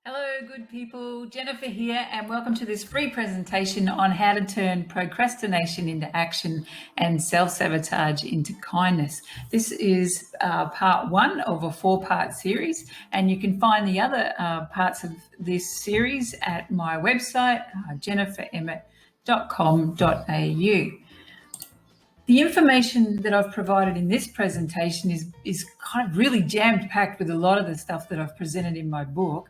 Hello, good people. Jennifer here, and welcome to this free presentation on how to turn procrastination into action and self-sabotage into kindness. This is part one of a four-part series, and you can find the other parts of this series at my website, jenniferemmett.com.au. The information that I've provided in this presentation is kind of really jam-packed with a lot of the stuff that I've presented in my book,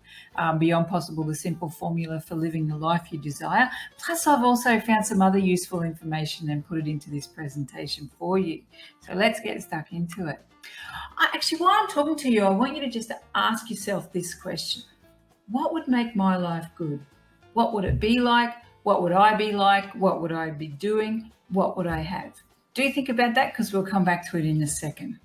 Beyond Possible, the Simple Formula for Living the Life You Desire. Plus, I've also found some other useful information and put it into this presentation for you. So let's get stuck into it. Actually, while I'm talking to you, I want you to just ask yourself this question. What would make my life good? What would it be like? What would I be like? What would I be doing? What would I have? Do think about that, because we'll come back to it in a second.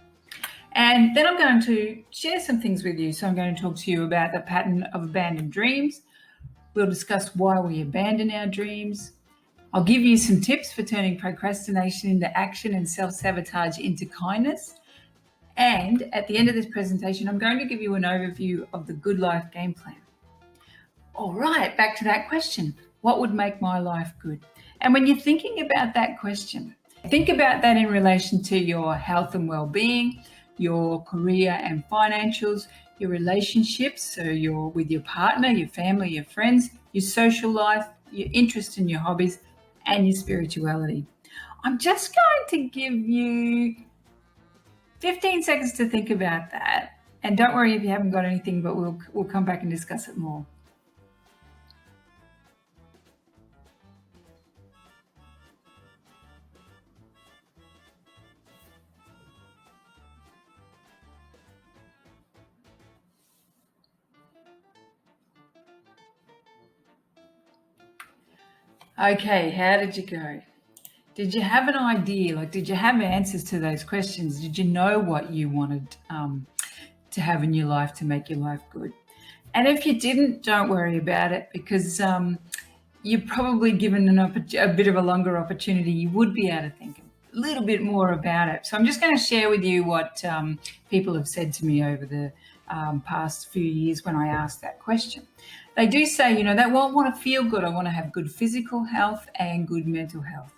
And then I'm going to share some things with you. So I'm going to talk to you about the pattern of abandoned dreams. We'll discuss why we abandon our dreams. I'll give you some tips for turning procrastination into action and self-sabotage into kindness. And at the end of this presentation, I'm going to give you an overview of the Good Life Game Plan. All right, back to that question. What would make my life good? And when you're thinking about that question, think about that in relation to your health and well-being, your career and financials, your relationships, so you're with your partner, your family, your friends, your social life, your interest in your hobbies, and your spirituality. I'm just going to give you 15 seconds to think about that. And don't worry if you haven't got anything, but we'll come back and discuss it more. Okay, how did you go? Did you have an idea? Did you have answers to those questions? Did you know what you wanted to have in your life to make your life good? And if you didn't, don't worry about it, because you're probably given a bit of a longer opportunity. You would be able to think a little bit more about it. So I'm just going to share with you what people have said to me over the past few years when I asked that question. They do say, that I want to feel good. I want to have good physical health and good mental health.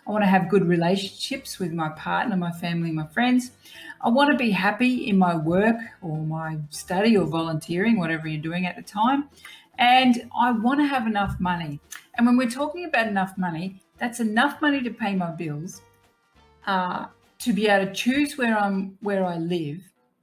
I want to have good relationships with my partner, my family, my friends. I want to be happy in my work or my study or volunteering, whatever you're doing at the time. And I want to have enough money. And when we're talking about enough money, that's enough money to pay my bills, to be able to choose where I live,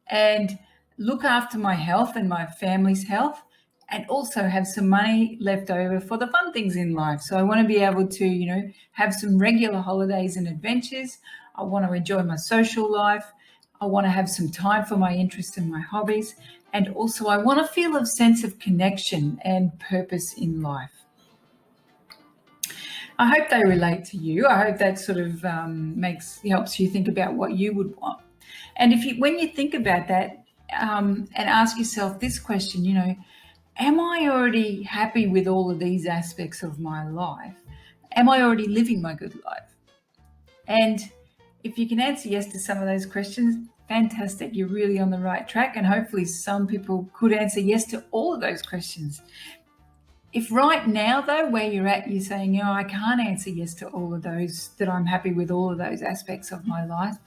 and look after my health and my family's health, and also have some money left over for the fun things in life. So I want to be able to, have some regular holidays and adventures. I want to enjoy my social life. I want to have some time for my interests and my hobbies. And also I want to feel a sense of connection and purpose in life. I hope they relate to you. I hope that sort of helps you think about what you would want. And when you think about that, and ask yourself this question, am I already happy with all of these aspects of my life? Am I already living my good life? And if you can answer yes to some of those questions, fantastic. You're really on the right track. And hopefully some people could answer yes to all of those questions. If right now, though, where you're at, you're saying, I can't answer yes to all of those, that I'm happy with all of those aspects of my life,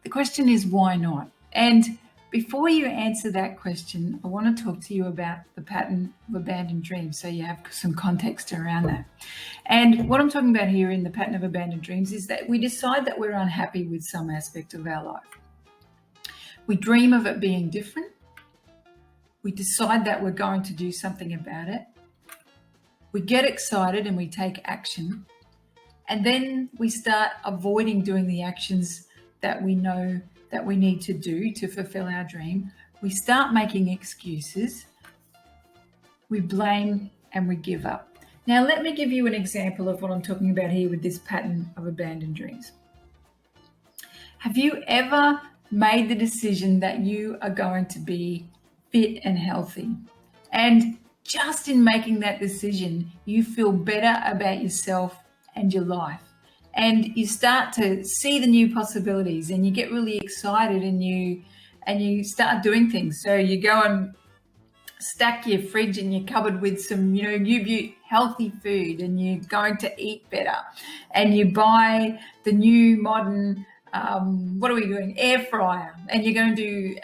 the question is, why not? And before you answer that question, I want to talk to you about the pattern of abandoned dreams, so you have some context around that. And what I'm talking about here in the pattern of abandoned dreams is that we decide that we're unhappy with some aspect of our life. We dream of it being different. We decide that we're going to do something about it. We get excited and we take action. And then we start avoiding doing the actions that we know that we need to do to fulfill our dream. We start making excuses, we blame, and we give up. Now, let me give you an example of what I'm talking about here with this pattern of abandoned dreams. Have you ever made the decision that you are going to be fit and healthy? And just in making that decision, you feel better about yourself and your life. And you start to see the new possibilities, and you get really excited, and you start doing things. So you go and stack your fridge and your cupboard with some, you healthy food, and you're going to eat better, and you buy the new modern, what are we doing? Air fryer, and you're going to do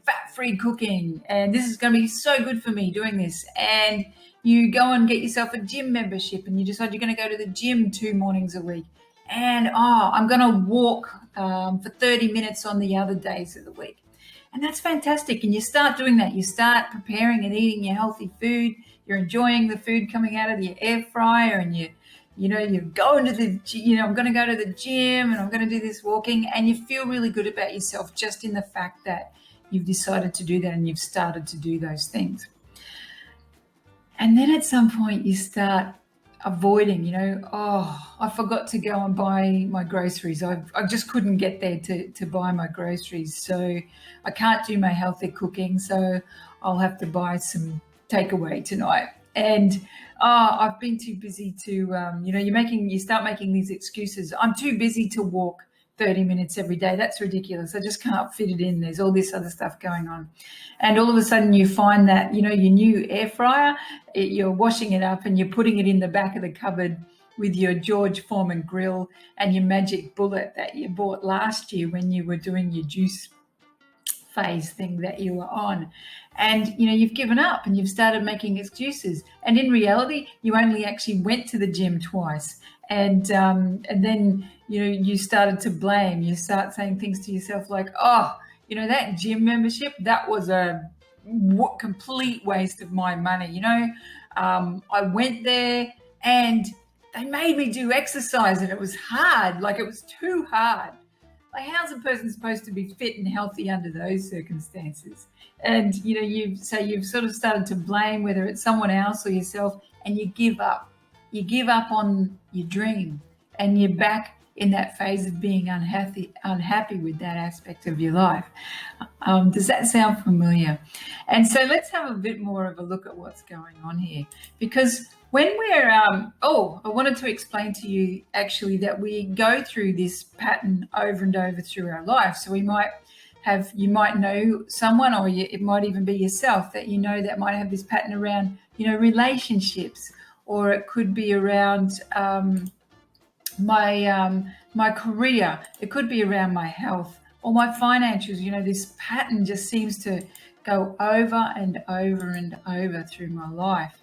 fat-free cooking, and this is going to be so good for me doing this. And you go and get yourself a gym membership, and you decide you're going to go to the gym 2 mornings a week. And I'm going to walk for 30 minutes on the other days of the week. And that's fantastic. And you start doing that. You start preparing and eating your healthy food. You're enjoying the food coming out of the air fryer, and you're going to the, I'm going to go to the gym, and I'm going to do this walking, and you feel really good about yourself just in the fact that you've decided to do that and you've started to do those things. And then at some point you start avoiding, I forgot to go and buy my groceries. I just couldn't get there to buy my groceries. So I can't do my healthy cooking. So I'll have to buy some takeaway tonight. And I've been too busy to, you start making these excuses. I'm too busy to walk 30 minutes every day. That's ridiculous. I just can't fit it in. There's all this other stuff going on. And all of a sudden you find that, your new air fryer, you're washing it up and you're putting it in the back of the cupboard with your George Foreman grill and your Magic Bullet that you bought last year when you were doing your juice phase thing that you were on. And, you've given up and you've started making excuses. And in reality, you only actually went to the gym twice. And then, you started to blame. You start saying things to yourself like, that gym membership, that was a complete waste of my money. I went there and they made me do exercise and it was hard. Like, it was too hard. Like, how's a person supposed to be fit and healthy under those circumstances? And, you've sort of started to blame, whether it's someone else or yourself, and you give up. You give up on your dream, and you're back in that phase of being unhappy with that aspect of your life. Does that sound familiar? And so let's have a bit more of a look at what's going on here. Because when we're, I wanted to explain to you actually that we go through this pattern over and over through our life. So you might know someone, or it might even be yourself that that might have this pattern around, relationships, or it could be around my career. It could be around my health or my financials. This pattern just seems to go over and over and over through my life.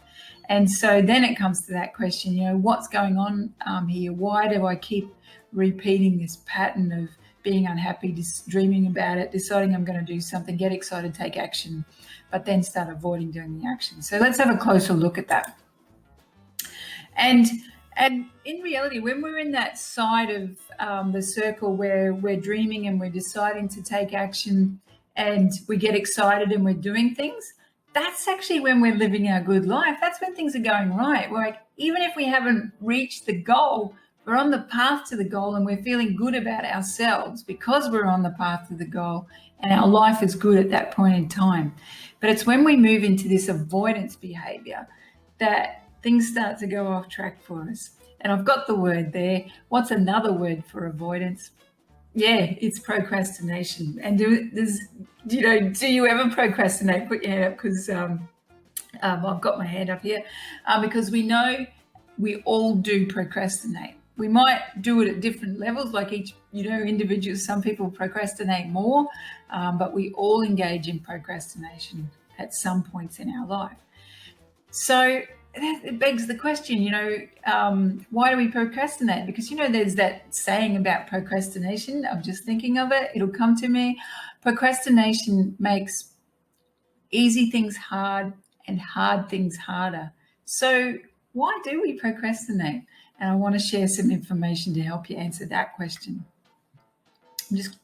And so then it comes to that question, what's going on here? Why do I keep repeating this pattern of being unhappy, just dreaming about it, deciding I'm going to do something, get excited, take action, but then start avoiding doing the action? So let's have a closer look at that. And in reality, when we're in that side of the circle where we're dreaming and we're deciding to take action and we get excited and we're doing things, that's actually when we're living our good life. That's when things are going right. We're like, even if we haven't reached the goal, we're on the path to the goal and we're feeling good about ourselves because we're on the path to the goal and our life is good at that point in time. But it's when we move into this avoidance behavior that things start to go off track for us. And I've got the word there. What's another word for avoidance? Yeah, it's procrastination. And do you ever procrastinate? Put your hand up, because I've got my hand up here, because we know we all do procrastinate. We might do it at different levels, like each, individuals. Some people procrastinate more, but we all engage in procrastination at some points in our life. So it begs the question, why do we procrastinate? Because, there's that saying about procrastination. I'm just thinking of it. It'll come to me. Procrastination makes easy things hard and hard things harder. So why do we procrastinate? And I want to share some information to help you answer that question. I'm just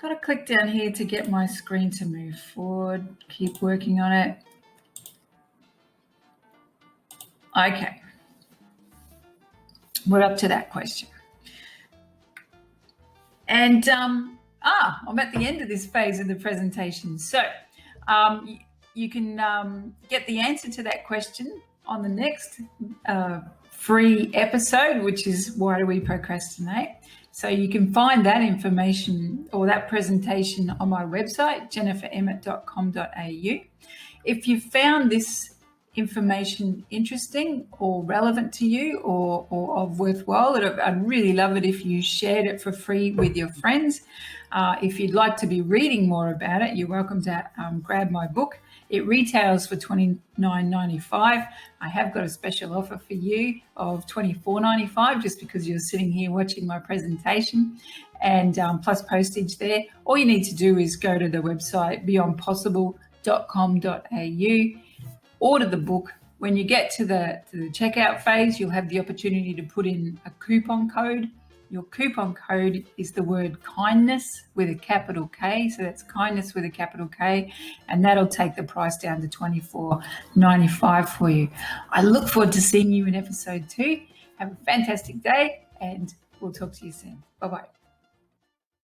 got to click down here to get my screen to move forward. Keep working on it. Okay, we're up to that question. And I'm at the end of this phase of the presentation. So you can get the answer to that question on the next free episode, which is why do we procrastinate? So you can find that information or that presentation on my website, jenniferemmett.com.au. If you found this information interesting or relevant to you or of worthwhile, I'd really love it if you shared it for free with your friends. If you'd like to be reading more about it, you're welcome to grab my book. It retails for $29.95. I have got a special offer for you of $24.95 just because you're sitting here watching my presentation, and plus postage there. All you need to do is go to the website beyondpossible.com.au, order the book. When you get to the checkout phase, you'll have the opportunity to put in a coupon code. Your coupon code is the word kindness with a capital K. So that's kindness with a capital K. And that'll take the price down to $24.95 for you. I look forward to seeing you in episode 2. Have a fantastic day, and we'll talk to you soon. Bye-bye.